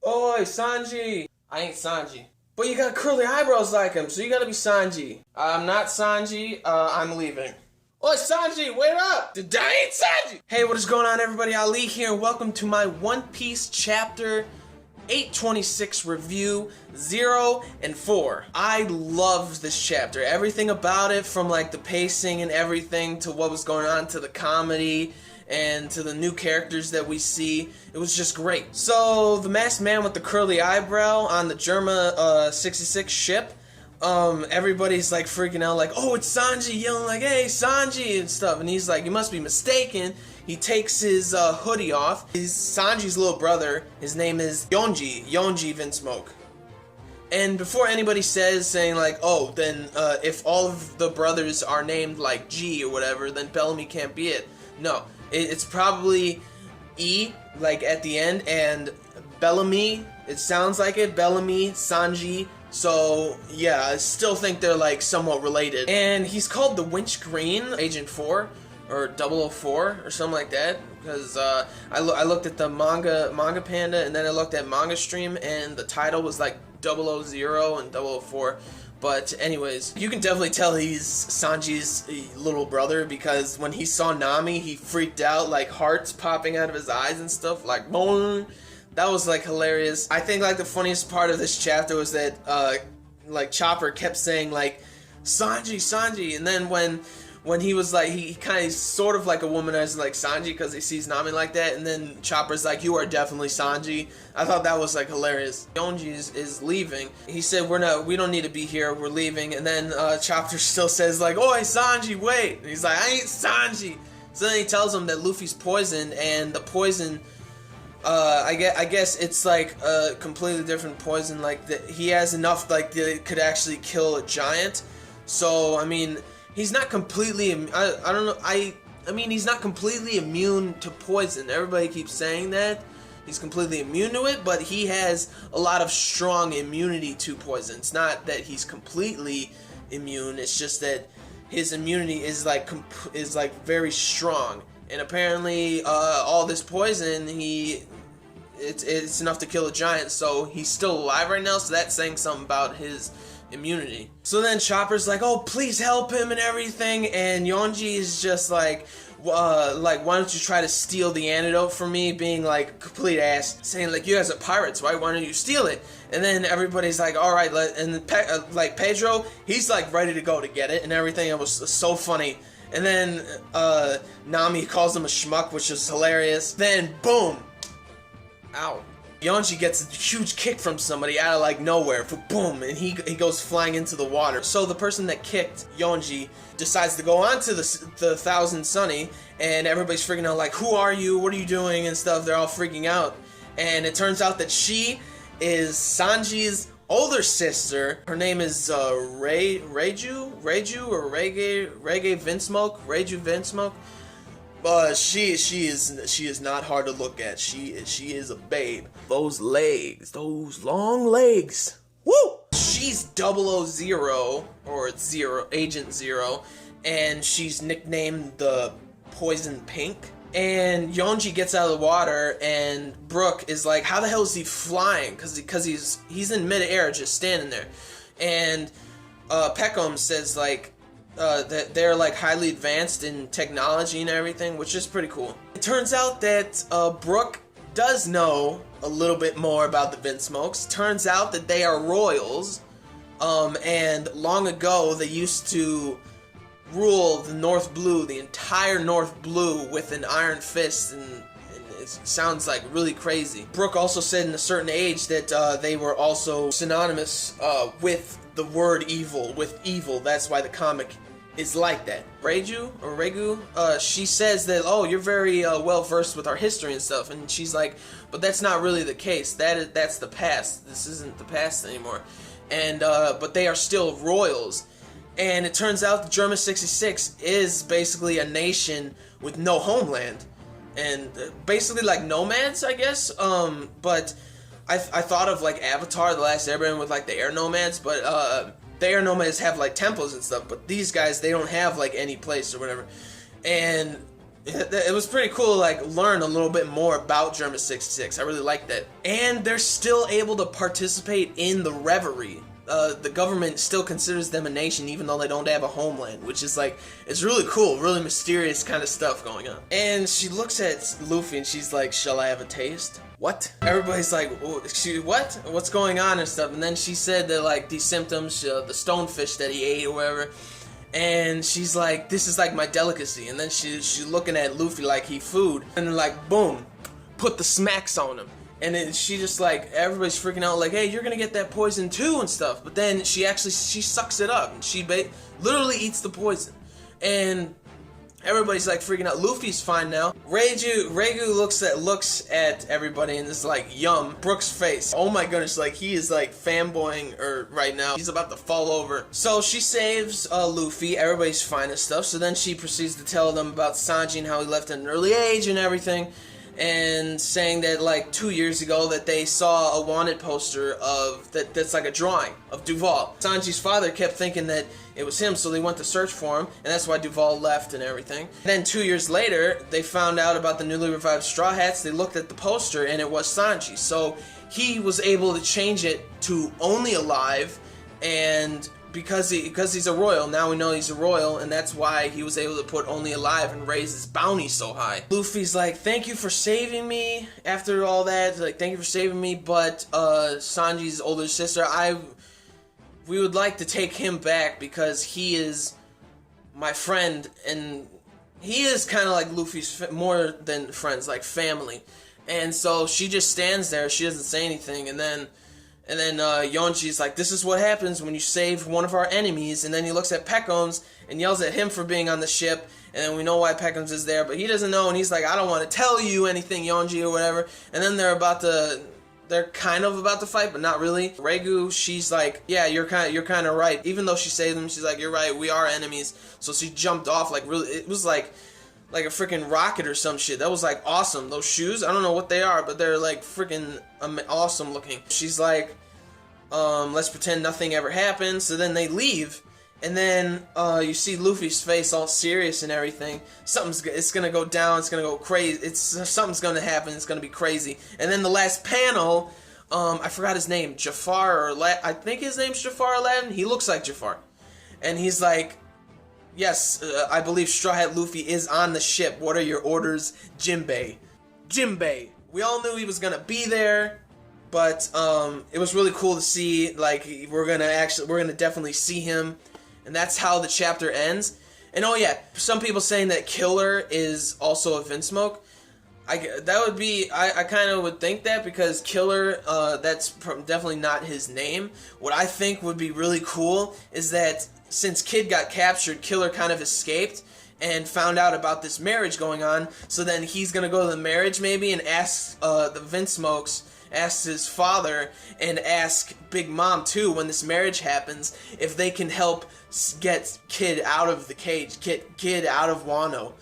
Oi, Sanji! I ain't Sanji. But you got curly eyebrows like him, so you gotta be Sanji. I'm not Sanji, I'm leaving. Oi, Sanji, wait up! I ain't Sanji! Hey, what is going on, everybody? Ali here, and welcome to my One Piece chapter 826 review 0 and 4. I loved this chapter. Everything about it, from like the pacing and everything to what was going on to the comedy and to the new characters that we see. It was just great. So the masked man with the curly eyebrow on the Germa 66 ship, everybody's like freaking out like, oh, it's Sanji, yelling like, hey, Sanji and stuff, and he's like, you must be mistaken. He takes his hoodie off. He's Sanji's little brother. His name is Yonji Vinsmoke. And before anybody saying like, oh, then if all of the brothers are named like G or whatever, then Bellamy can't be it. No, it's probably E, like at the end, and Bellamy, it sounds like it, Bellamy, Sanji. So yeah, I still think they're like somewhat related. And he's called the Winch Green, Agent 4. Or 004 or something like that, because I looked at the manga panda, and then I looked at manga stream, and the title was like 000 and 004. But anyways, you can definitely tell he's Sanji's little brother, because when he saw Nami, he freaked out, like hearts popping out of his eyes and stuff, like boom. That was like hilarious. I think like the funniest part of this chapter was that like Chopper kept saying like Sanji, and then when he was like, he kind of sort of like a womanizer like Sanji, because he sees Nami like that, and then Chopper's like, you are definitely Sanji. I thought that was like hilarious. Yonji is leaving. He said, we don't need to be here, we're leaving. And then Chopper still says like, oi, Sanji, wait. And he's like, I ain't Sanji. So then he tells him that Luffy's poisoned, and the poison, I guess it's like a completely different poison. Like he has enough like that it could actually kill a giant. So I mean, he's not completely, I don't know, I mean, he's not completely immune to poison. Everybody keeps saying that. He's completely immune to it, but he has a lot of strong immunity to poison. It's not that he's completely immune, it's just that his immunity is like very strong. And apparently, all this poison, it's enough to kill a giant, so he's still alive right now, so that's saying something about his immunity. So then Chopper's like, oh, please help him and everything, and Yonji is just like, why don't you try to steal the antidote from me, being like complete ass, saying like, you guys are pirates, right? Why don't you steal it? And then everybody's like, all right, and then like Pedro, he's like ready to go to get it and everything. It was so funny. And then Nami calls him a schmuck, which is hilarious. Then boom, ow. Yonji gets a huge kick from somebody out of like nowhere, boom, and he goes flying into the water. So the person that kicked Yonji decides to go on to the Thousand Sunny, and everybody's freaking out like, who are you, what are you doing and stuff. They're all freaking out, and it turns out that she is Sanji's older sister. Her name is Reiju or Reiju Vinsmoke. She is not hard to look at. She is a babe. Those legs, those long legs. Woo! She's 000 or Agent 0, and she's nicknamed the Poison Pink. And Yonji gets out of the water, and Brook is like, how the hell is he flying? Because he's in midair just standing there. And Peckham says like that they're like highly advanced in technology and everything, which is pretty cool. It turns out that Brook does know a little bit more about the Vinsmokes. Turns out that they are royals, and long ago they used to rule the North Blue, the entire North Blue, with an iron fist, and it sounds like really crazy. Brook also said in a certain age that they were also synonymous with the word evil, with evil. That's why the comic is like that. Reiju, she says that, oh, you're very well versed with our history and stuff, and she's like, but that's not really the case. That's the past. This isn't the past anymore. And but they are still royals. And it turns out the Germa 66 is basically a nation with no homeland, and basically like nomads, I guess. But I thought of like Avatar: The Last Airbender with like the air nomads, but the air nomads have like temples and stuff. But these guys, they don't have like any place or whatever. And It was pretty cool to like learn a little bit more about Germa 66. I really liked that. And they're still able to participate in the reverie. The government still considers them a nation even though they don't have a homeland, which is like, it's really cool, really mysterious kind of stuff going on. And she looks at Luffy and she's like, shall I have a taste? What? Everybody's like, what? What's going on and stuff? And then she said that like these symptoms, the stonefish that he ate or whatever, and she's like, this is like my delicacy. And then she's looking at Luffy like he food, and then like boom, put the smacks on him. And then she just like, everybody's freaking out like, hey, you're gonna get that poison too and stuff. But then she sucks it up and she literally eats the poison. And everybody's like freaking out. Luffy's fine now. Reiju looks at everybody and is like, yum. Brook's face. Oh my goodness, like he is like fanboying right now. He's about to fall over. So she saves Luffy. Everybody's fine and stuff. So then she proceeds to tell them about Sanji and how he left at an early age and everything. And saying that like 2 years ago that they saw a wanted poster of that's like a drawing of Duval. Sanji's father kept thinking that it was him, so they went to search for him, and that's why Duval left and everything. Then 2 years later, they found out about the newly revived Straw Hats. They looked at the poster and it was Sanji. So he was able to change it to only alive, and because he's a royal, now we know he's a royal, and that's why he was able to put only alive and raise his bounty so high. Luffy's like, thank you for saving me after all that, like, thank you for saving me, but Sanji's older sister, we would like to take him back because he is my friend, and he is kind of like Luffy's more than friends, like family. And so she just stands there, she doesn't say anything, and then Yonji's like, this is what happens when you save one of our enemies. And then he looks at Peckham's and yells at him for being on the ship. And then we know why Peckham's is there, but he doesn't know. And he's like, I don't want to tell you anything, Yonji, or whatever. And then they're kind of about to fight, but not really. Reiju, she's like, yeah, you're kind of right. Even though she saved him, she's like, you're right, we are enemies. So she jumped off like really, it was like a freaking rocket or some shit. That was like awesome. Those shoes, I don't know what they are, but they're like freaking awesome looking. She's like, let's pretend nothing ever happened. So then they leave, and then you see Luffy's face all serious and everything. It's gonna go down. It's gonna go crazy. Something's gonna happen. It's gonna be crazy. And then the last panel, I forgot his name, Jafar I think his name's Jafar Aladdin. He looks like Jafar, and he's like, yes, I believe Straw Hat Luffy is on the ship. What are your orders, Jinbei? Jinbei. We all knew he was gonna be there, but it was really cool to see. Like we're gonna definitely see him, and that's how the chapter ends. And oh yeah, some people saying that Killer is also a Vinsmoke. I kind of would think that because Killer, that's definitely not his name. What I think would be really cool is that since Kid got captured, Killer kind of escaped and found out about this marriage going on. So then he's gonna go to the marriage maybe and ask the Vinsmokes, ask his father, and ask Big Mom too when this marriage happens if they can help get Kid out of the cage, get Kid out of Wano.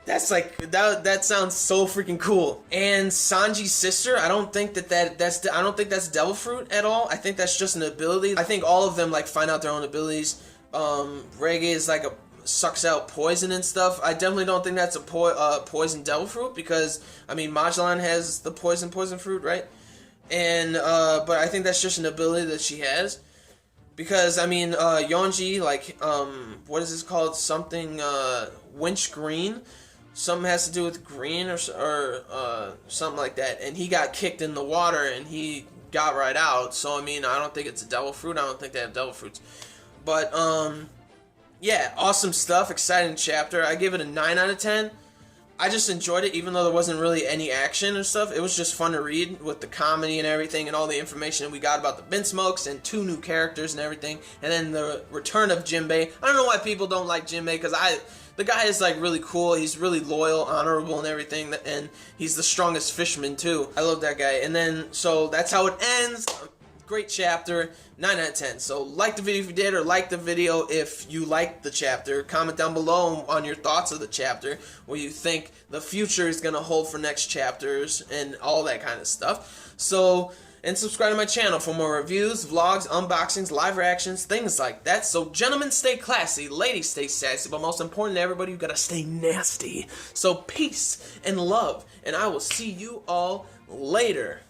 That's like that sounds so freaking cool. And Sanji's sister, I don't think that's devil fruit at all. I think that's just an ability. I think all of them like find out their own abilities. Reggae is like sucks out poison and stuff. I definitely don't think that's a poison devil fruit, because I mean Magellan has the poison fruit, right? And but I think that's just an ability that she has. Because I mean Yonji, like what is this called? Something winch green. Something has to do with green or something like that, and he got kicked in the water and he got right out. So I mean, I don't think it's a devil fruit. I don't think they have devil fruits. But yeah, awesome stuff. Exciting chapter. I give it a 9 out of 10. I just enjoyed it, even though there wasn't really any action and stuff. It was just fun to read with the comedy and everything, and all the information we got about the Vinsmokes and 2 new characters and everything, and then the return of Jinbei. I don't know why people don't like Jinbei, because the guy is like really cool. He's really loyal, honorable, and everything, and he's the strongest fisherman too. I love that guy. And then so that's how it ends. Great chapter, 9 out of 10. So like the video if you did, or like the video if you liked the chapter. Comment down below on your thoughts of the chapter, what you think the future is gonna hold for next chapters and all that kind of stuff. So And subscribe to my channel for more reviews, vlogs, unboxings, live reactions, things like that. So gentlemen, stay classy, ladies stay sassy, but most important to everybody, you gotta stay nasty. So peace and love, and I will see you all later.